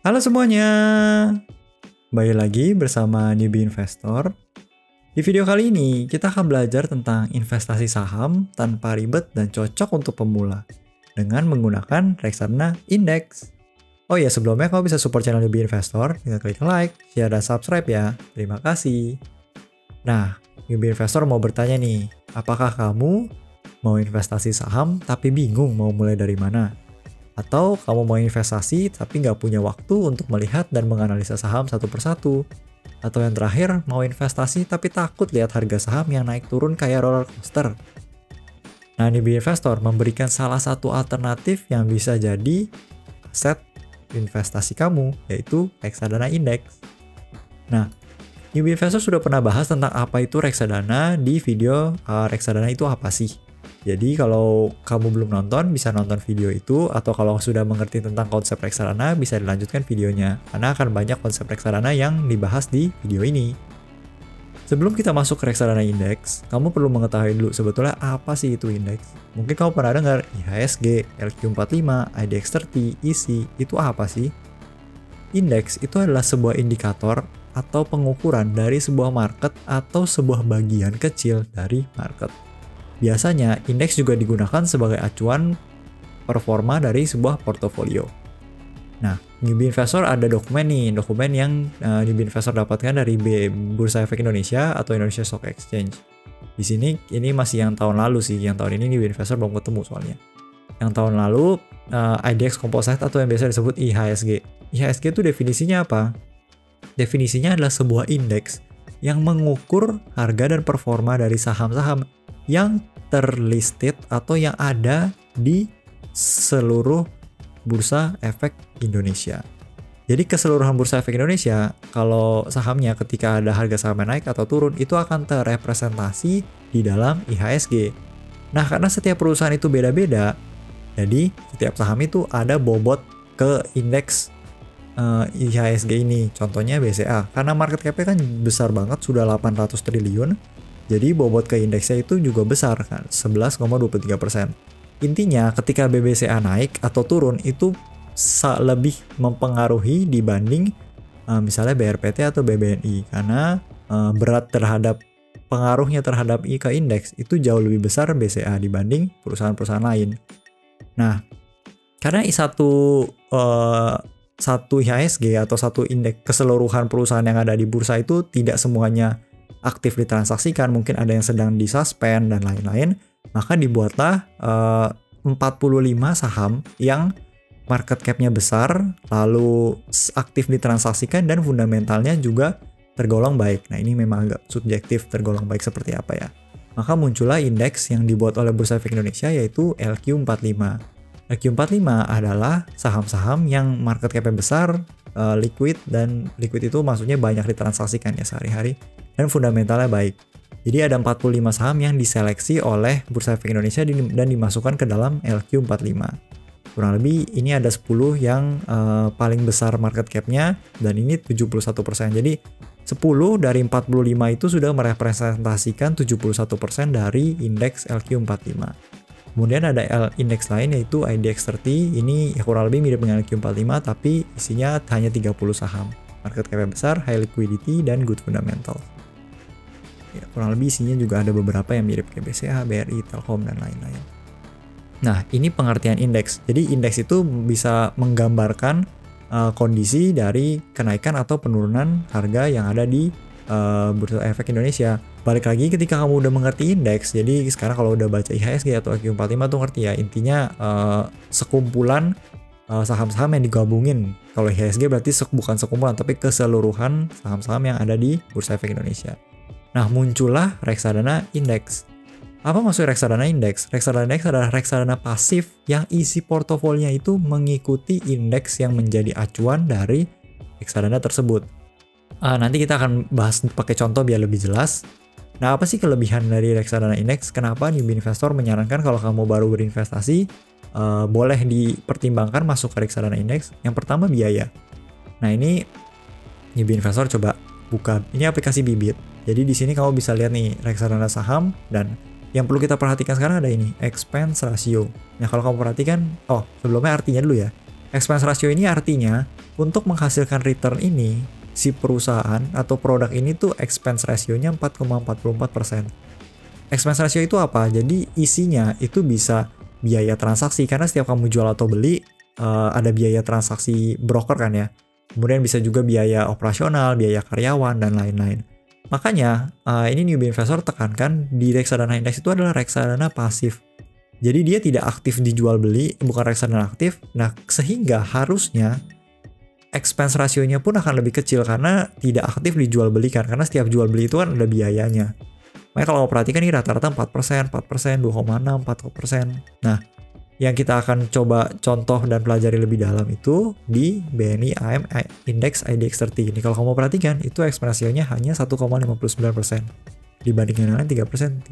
Halo semuanya, kembali lagi bersama Newbie Investor. Di video kali ini, kita akan belajar tentang investasi saham tanpa ribet dan cocok untuk pemula dengan menggunakan reksadana indeks. Oh ya, sebelumnya kamu bisa support channel Newbie Investor dengan klik like, share, dan subscribe ya. Terima kasih. Nah, Newbie Investor mau bertanya nih, apakah kamu mau investasi saham tapi bingung mau mulai dari mana? Atau kamu mau investasi tapi nggak punya waktu untuk melihat dan menganalisa saham satu persatu? Atau yang terakhir, mau investasi tapi takut lihat harga saham yang naik turun kayak roller coaster? Nah, Newbie Investor memberikan salah satu alternatif yang bisa jadi aset investasi kamu, yaitu reksadana indeks. Nah, Newbie Investor sudah pernah bahas tentang apa itu reksadana di video reksadana itu apa sih? Jadi kalau kamu belum nonton, bisa nonton video itu, atau kalau sudah mengerti tentang konsep reksadana, bisa dilanjutkan videonya, karena akan banyak konsep reksadana yang dibahas di video ini. Sebelum kita masuk ke reksadana indeks, kamu perlu mengetahui dulu sebetulnya apa sih itu indeks. Mungkin kamu pernah dengar IHSG, LQ45, IDX30, ISI, itu apa sih? Indeks itu adalah sebuah indikator atau pengukuran dari sebuah market atau sebuah bagian kecil dari market. Biasanya, indeks juga digunakan sebagai acuan performa dari sebuah portofolio. Nah, Newbie Investor ada dokumen yang Newbie Investor dapatkan dari Bursa Efek Indonesia atau Indonesia Stock Exchange. Di sini, ini masih yang tahun lalu sih, yang tahun ini Newbie Investor belum ketemu soalnya. Yang tahun lalu, IDX Composite atau yang biasa disebut IHSG. IHSG itu definisinya apa? Definisinya adalah sebuah indeks yang mengukur harga dan performa dari saham-saham yang terlisted atau yang ada di seluruh Bursa Efek Indonesia. Jadi keseluruhan Bursa Efek Indonesia, kalau sahamnya ketika ada harga sahamnya naik atau turun, itu akan terrepresentasi di dalam IHSG. Nah, karena setiap perusahaan itu beda-beda, jadi setiap saham itu ada bobot ke indeks IHSG ini. Contohnya BCA, karena market cap-nya kan besar banget, sudah 800 triliun. Jadi bobot ke indeksnya itu juga besar kan, 11,23%. Intinya ketika BBCA naik atau turun itu lebih mempengaruhi dibanding misalnya BRPT atau BBNI, karena berat terhadap pengaruhnya terhadap ke indeks itu jauh lebih besar BCA dibanding perusahaan-perusahaan lain. Nah, karena satu IHSG atau satu indeks keseluruhan perusahaan yang ada di bursa itu tidak semuanya aktif ditransaksikan, mungkin ada yang sedang disuspend dan lain-lain, maka dibuatlah 45 saham yang market cap-nya besar, lalu aktif ditransaksikan dan fundamentalnya juga tergolong baik. Nah, ini memang agak subjektif tergolong baik seperti apa ya. Maka muncullah indeks yang dibuat oleh Bursa Efek Indonesia yaitu LQ45. LQ45 adalah saham-saham yang market cap-nya besar, liquid, dan liquid itu maksudnya banyak ditransaksikan ya sehari-hari, dan fundamentalnya baik. Jadi ada 45 saham yang diseleksi oleh Bursa Efek Indonesia dan dimasukkan ke dalam LQ45. Kurang lebih ini ada 10 yang paling besar market cap-nya, dan ini 71%. Jadi 10 dari 45 itu sudah merepresentasikan 71% dari indeks LQ45. Kemudian ada indeks lain yaitu IDX30, ini kurang lebih mirip dengan LQ45 tapi isinya hanya 30 saham. Market cap besar, high liquidity, dan good fundamental. Ya, kurang lebih isinya juga ada beberapa yang mirip kayak BCA, BRI, Telkom, dan lain-lain. Nah, ini pengertian indeks. Jadi indeks itu bisa menggambarkan kondisi dari kenaikan atau penurunan harga yang ada di Bursa Efek Indonesia. Balik lagi ketika kamu udah mengerti indeks, jadi sekarang kalau udah baca IHSG atau LQ45 tuh ngerti ya, intinya sekumpulan saham-saham yang digabungin. Kalau IHSG berarti bukan sekumpulan, tapi keseluruhan saham-saham yang ada di Bursa Efek Indonesia. Nah, muncullah reksadana indeks. Apa maksud reksadana indeks? Reksadana indeks adalah reksadana pasif yang isi portofolionya itu mengikuti indeks yang menjadi acuan dari reksadana tersebut. Nanti kita akan bahas pakai contoh biar lebih jelas. Nah, apa sih kelebihan dari reksadana indeks? Kenapa Newbie Investor menyarankan kalau kamu baru berinvestasi, boleh dipertimbangkan masuk ke reksadana indeks? Yang pertama, biaya. Nah, ini Newbie Investor coba buka. Ini aplikasi Bibit. Jadi di sini kamu bisa lihat nih reksadana saham, dan yang perlu kita perhatikan sekarang ada ini, expense ratio. Nah, kalau kamu perhatikan, sebelumnya artinya dulu ya. Expense ratio ini artinya untuk menghasilkan return ini, si perusahaan atau produk ini tuh expense ratio-nya 4,44%. Expense ratio itu apa? Jadi isinya itu bisa biaya transaksi, karena setiap kamu jual atau beli ada biaya transaksi broker kan ya. Kemudian bisa juga biaya operasional, biaya karyawan, dan lain-lain. Makanya ini newbie investor tekankan di reksadana indeks itu adalah reksadana pasif. Jadi dia tidak aktif dijual beli, bukan reksadana aktif. Nah, sehingga harusnya expense rasionya pun akan lebih kecil karena tidak aktif dijual belikan, karena setiap jual beli itu kan ada biayanya. Makanya kalau mau perhatikan ini rata-rata 4%, 2,6, 4%. Nah, yang kita akan coba contoh dan pelajari lebih dalam itu di BNI AM Index IDX30. Ini kalau kamu perhatikan itu expense rasionya hanya 1,59%. Dibanding yang lain 3%,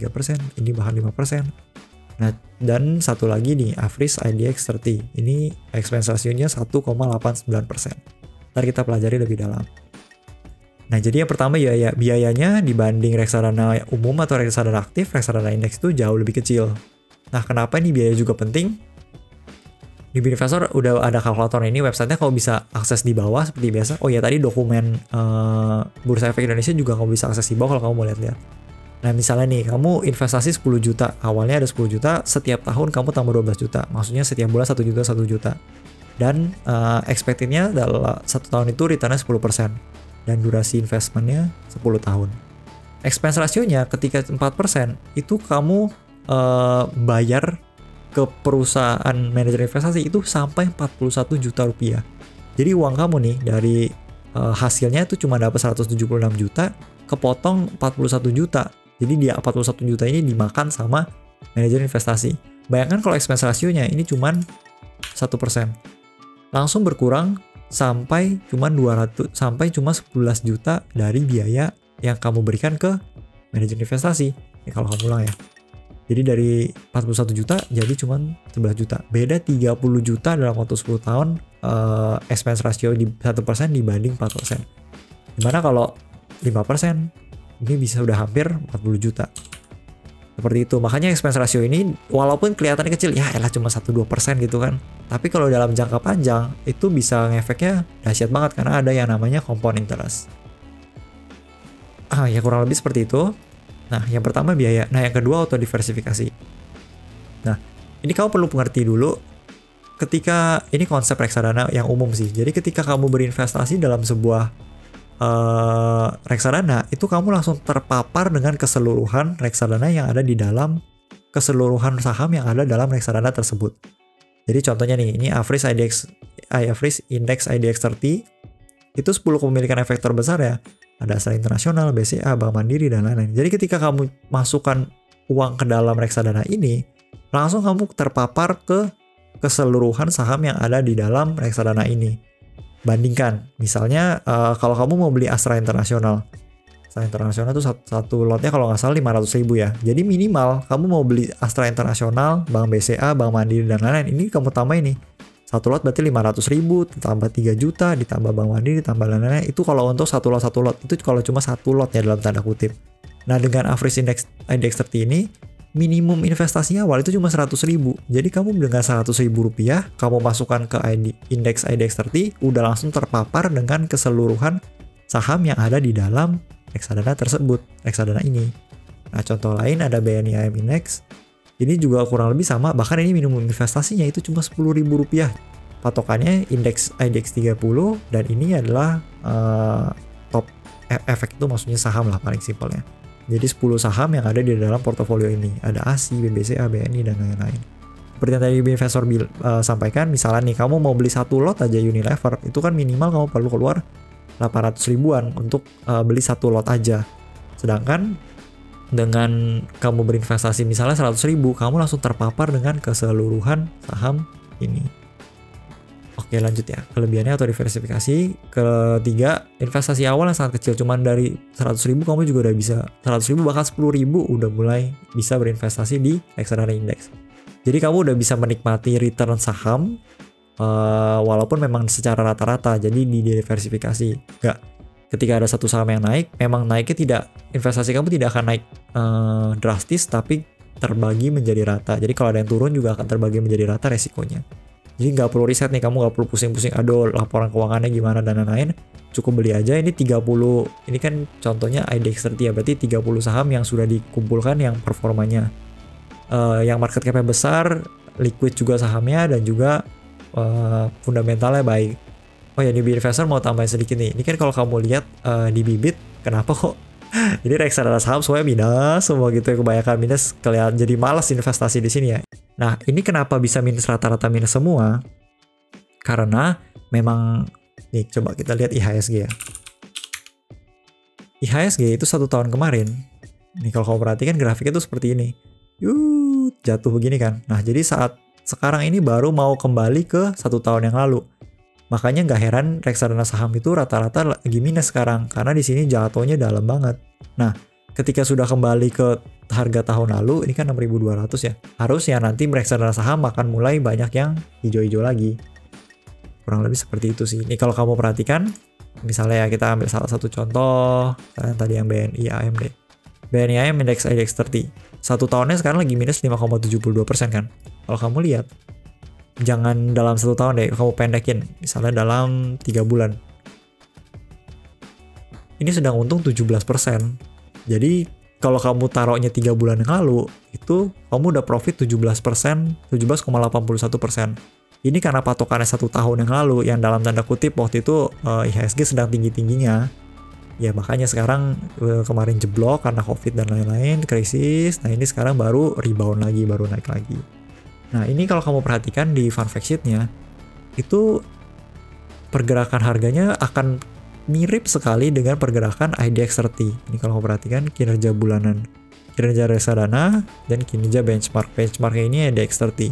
ini bahkan 5%. Nah, dan satu lagi nih, Afris IDX30. Ini expense rasionya 1,89%. Ntar kita pelajari lebih dalam. Nah, jadi yang pertama biayanya dibanding reksadana umum atau reksadana aktif, reksadana indeks itu jauh lebih kecil. Nah, kenapa ini biaya juga penting? Di Investor udah ada kalkulator ini, websitenya kamu bisa akses di bawah seperti biasa. Oh ya, tadi dokumen Bursa Efek Indonesia juga kamu bisa akses di bawah kalau kamu mau lihat-lihat. Nah, misalnya nih, kamu investasi 10 juta, awalnya ada 10 juta, setiap tahun kamu tambah 12 juta. Maksudnya setiap bulan 1 juta, 1 juta. Dan expected-nya dalam 1 tahun itu return-nya 10%. Dan durasi investmentnya 10 tahun. Expense rasionya ketika 4%, itu kamu bayar ke perusahaan manajer investasi itu sampai 41 juta rupiah. Jadi uang kamu nih dari hasilnya itu cuma dapat 176 juta, kepotong 41 juta. Jadi dia 41 juta ini dimakan sama manajer investasi. Bayangkan kalau expense rasionya ini cuma 1%. Langsung berkurang sampai cuma 11 juta dari biaya yang kamu berikan ke manajer investasi. Ini kalau kamu ulang ya. Jadi dari 41 juta jadi cuma 11 juta. Beda 30 juta dalam waktu 10 tahun expense ratio di 1% dibanding 4%. Dimana kalau 5% ini bisa udah hampir 40 juta. Seperti itu. Makanya expense ratio ini walaupun kelihatannya kecil, ya elah cuma 1-2% gitu kan. Tapi kalau dalam jangka panjang itu bisa ngefeknya dahsyat banget karena ada yang namanya compound interest. Ya kurang lebih seperti itu. Nah, yang pertama biaya. Nah, yang kedua auto diversifikasi. Nah, ini kamu perlu mengerti dulu ketika ini konsep reksadana yang umum sih. Jadi ketika kamu berinvestasi dalam sebuah reksadana, itu kamu langsung terpapar dengan keseluruhan reksadana yang ada di dalam keseluruhan saham yang ada dalam reksadana tersebut. Jadi contohnya nih, ini Afris Index IDX30 itu 10 kepemilikan efek terbesar ya. Ada Astra Internasional, BCA, Bank Mandiri, dan lain-lain. Jadi ketika kamu masukkan uang ke dalam reksadana ini, langsung kamu terpapar ke keseluruhan saham yang ada di dalam reksadana ini. Bandingkan, misalnya kalau kamu mau beli Astra Internasional. Astra Internasional itu satu lotnya kalau nggak salah 500.000 ya. Jadi minimal kamu mau beli Astra Internasional, Bank BCA, Bank Mandiri, dan lain-lain. Ini kamu tambah ini. Satu lot berarti 500.000, ditambah 3 juta, ditambah Bank Mandiri, ditambah lain-lain. Itu kalau untuk satu lot. Itu kalau cuma satu lot ya dalam tanda kutip. Nah, dengan Afris Index 30 ini, minimum investasinya awal itu cuma 100.000. Jadi kamu dengan 100.000 rupiah, kamu masukkan ke Index IDX30, udah langsung terpapar dengan keseluruhan saham yang ada di dalam reksadana tersebut, reksadana ini. Nah, contoh lain ada BNI AM Index. Ini juga kurang lebih sama, bahkan ini minimum investasinya itu cuma 10.000 rupiah. Patokannya Index IDX30, dan ini adalah top efek itu maksudnya saham lah paling simpelnya. Jadi 10 saham yang ada di dalam portofolio ini. Ada ASI, BBCA, BNI, dan lain-lain. Seperti yang tadi investor sampaikan, misalnya nih kamu mau beli satu lot aja Unilever, itu kan minimal kamu perlu keluar 800 ribuan untuk beli satu lot aja. Sedangkan dengan kamu berinvestasi misalnya 100.000, kamu langsung terpapar dengan keseluruhan saham ini. Oke, lanjut ya. Kelebihannya atau diversifikasi. Ketiga, investasi awal yang sangat kecil. Cuman dari 100.000 kamu juga udah bisa. 100.000 bahkan 10.000 udah mulai bisa berinvestasi di reksadana indeks. Jadi kamu udah bisa menikmati return saham walaupun memang secara rata-rata. Jadi diversifikasi. Nggak. Ketika ada satu saham yang naik, memang naiknya tidak, investasi kamu tidak akan naik drastis, tapi terbagi menjadi rata. Jadi kalau ada yang turun juga akan terbagi menjadi rata resikonya. Jadi nggak perlu riset nih, kamu nggak perlu pusing-pusing, aduh laporan keuangannya gimana dan lain-lain. Cukup beli aja. Ini 30, ini kan contohnya IDX 30 ya, berarti 30 saham yang sudah dikumpulkan yang performanya yang market cap-nya besar, liquid juga sahamnya, dan juga fundamentalnya baik. Oh ya, di investor mau tambahin sedikit nih. Ini kan kalau kamu lihat di Bibit, kenapa kok jadi reksadana saham semuanya minus semua gitu ya, kebanyakan minus, kelihatan jadi malas investasi di sini ya. Nah, ini kenapa bisa minus, rata-rata minus semua? Karena memang nih, coba kita lihat IHSG ya. IHSG itu 1 tahun kemarin. Nih kalau kamu perhatikan grafiknya tuh seperti ini. Jatuh begini kan. Nah, jadi saat sekarang ini baru mau kembali ke 1 tahun yang lalu. Makanya nggak heran reksadana saham itu rata-rata lagi minus sekarang, karena di sini jatuhnya dalam banget. Nah, ketika sudah kembali ke harga tahun lalu, ini kan 6.200 ya. Harusnya nanti reksadana saham akan mulai banyak yang hijau-hijau lagi. Kurang lebih seperti itu sih. Ini kalau kamu perhatikan, misalnya ya kita ambil salah satu contoh, tadi yang BNI AMD. BNI AMD Index IDX 30. 1 tahunnya sekarang lagi minus 5,72% kan. Kalau kamu lihat, jangan dalam 1 tahun deh, kamu pendekin. Misalnya dalam 3 bulan. Ini sedang untung 17%. Jadi kalau kamu taruhnya 3 bulan yang lalu, itu kamu udah profit 17%, 17,81%. Ini karena patokannya 1 tahun yang lalu, yang dalam tanda kutip waktu itu IHSG sedang tinggi-tingginya. Ya makanya sekarang kemarin jeblok karena COVID dan lain-lain, krisis. Nah ini sekarang baru rebound lagi, baru naik lagi. Nah ini kalau kamu perhatikan di fun fact sheet-nya, itu pergerakan harganya akan mirip sekali dengan pergerakan IDX 30. Ini kalau kamu perhatikan kinerja bulanan, kinerja reksadana, dan kinerja benchmark. Benchmarknya ini IDX 30.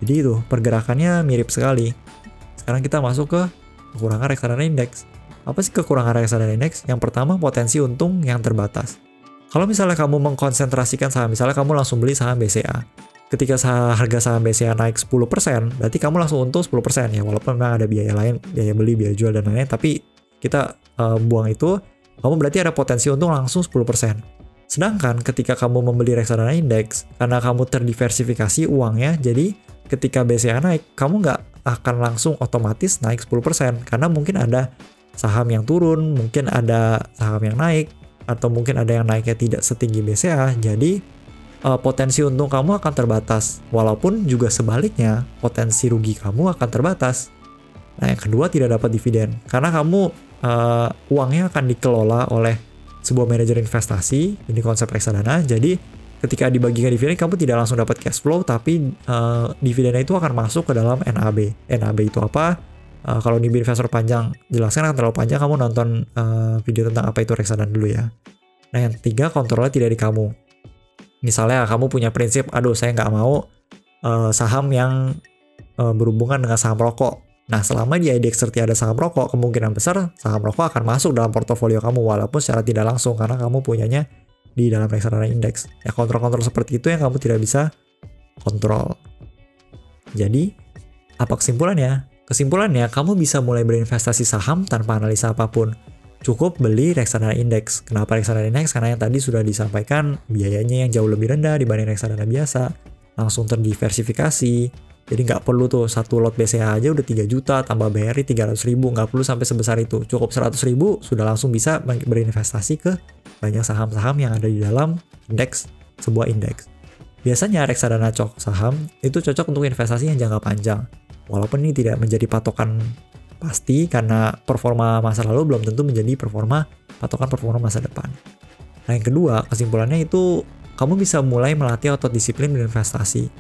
Jadi itu pergerakannya mirip sekali. Sekarang kita masuk ke kekurangan reksadana indeks. Apa sih kekurangan reksadana indeks? Yang pertama, potensi untung yang terbatas. Kalau misalnya kamu mengkonsentrasikan saham, misalnya kamu langsung beli saham BCA. Ketika harga saham BCA naik 10%, berarti kamu langsung untung 10% ya, walaupun memang ada biaya lain, biaya beli, biaya jual, dan lain-lain, tapi kita buang itu, kamu berarti ada potensi untung langsung 10%. Sedangkan ketika kamu membeli reksadana indeks, karena kamu terdiversifikasi uangnya, jadi ketika BCA naik, kamu nggak akan langsung otomatis naik 10%, karena mungkin ada saham yang turun, mungkin ada saham yang naik, atau mungkin ada yang naiknya tidak setinggi BCA, jadi potensi untung kamu akan terbatas, walaupun juga sebaliknya, potensi rugi kamu akan terbatas. Nah yang kedua, tidak dapat dividen, karena kamu uangnya akan dikelola oleh sebuah manajer investasi, ini konsep reksadana, jadi ketika dibagikan dividen, kamu tidak langsung dapat cash flow, tapi dividennya itu akan masuk ke dalam NAB. NAB itu apa? Kalau di investor panjang, jelaskan akan terlalu panjang, kamu nonton video tentang apa itu reksadana dulu ya. Nah yang ketiga, kontrolnya tidak di kamu. Misalnya kamu punya prinsip, aduh saya nggak mau saham yang berhubungan dengan saham rokok. Nah selama di IDX 30 ada saham rokok, kemungkinan besar saham rokok akan masuk dalam portofolio kamu, walaupun secara tidak langsung, karena kamu punyanya di dalam reksadana indeks. Ya kontrol-kontrol seperti itu yang kamu tidak bisa kontrol. Jadi apa kesimpulannya? Kesimpulannya, kamu bisa mulai berinvestasi saham tanpa analisa apapun. Cukup beli reksadana indeks. Kenapa reksadana indeks? Karena yang tadi sudah disampaikan, biayanya yang jauh lebih rendah dibanding reksadana biasa. Langsung terdiversifikasi. Jadi nggak perlu tuh satu lot BCA aja udah 3 juta, tambah BRI 300.000. Nggak perlu sampai sebesar itu. Cukup 100.000 sudah langsung bisa berinvestasi ke banyak saham-saham yang ada di dalam indeks, sebuah indeks. Biasanya reksadana saham itu cocok untuk investasi yang jangka panjang. Walaupun ini tidak menjadi patokan pasti, karena performa masa lalu belum tentu menjadi patokan performa masa depan. Nah yang kedua, kesimpulannya itu kamu bisa mulai melatih otot disiplin berinvestasi.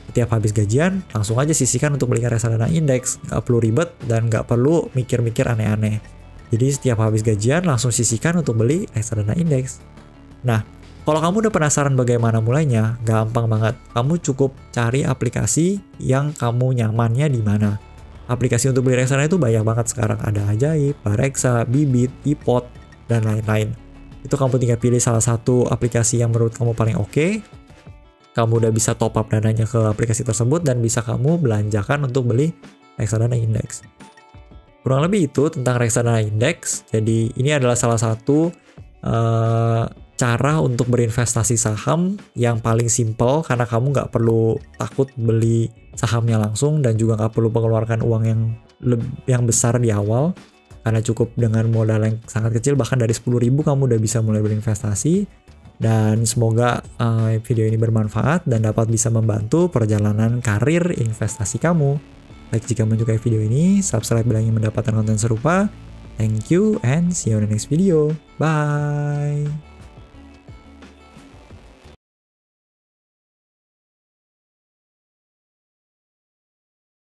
Setiap habis gajian, langsung aja sisihkan untuk beli reksadana indeks. Nggak perlu ribet dan nggak perlu mikir-mikir aneh-aneh. Jadi setiap habis gajian, langsung sisihkan untuk beli reksadana indeks. Nah, kalau kamu udah penasaran bagaimana mulainya, gampang banget. Kamu cukup cari aplikasi yang kamu nyamannya di mana. Aplikasi untuk beli reksadana itu banyak banget sekarang. Ada Ajaib, Bareksa, Bibit, iPod, dan lain-lain. Itu kamu tinggal pilih salah satu aplikasi yang menurut kamu paling oke. Kamu udah bisa top up dananya ke aplikasi tersebut dan bisa kamu belanjakan untuk beli reksadana indeks. Kurang lebih itu tentang reksadana indeks. Jadi ini adalah salah satu cara untuk berinvestasi saham yang paling simple, karena kamu nggak perlu takut beli sahamnya langsung dan juga nggak perlu mengeluarkan uang yang besar di awal, karena cukup dengan modal yang sangat kecil, bahkan dari 10.000 kamu udah bisa mulai berinvestasi. Dan semoga video ini bermanfaat dan dapat bisa membantu perjalanan karir investasi kamu. Like jika menyukai video ini, subscribe bila ingin mendapatkan konten serupa. Thank you and see you on the next video. Bye!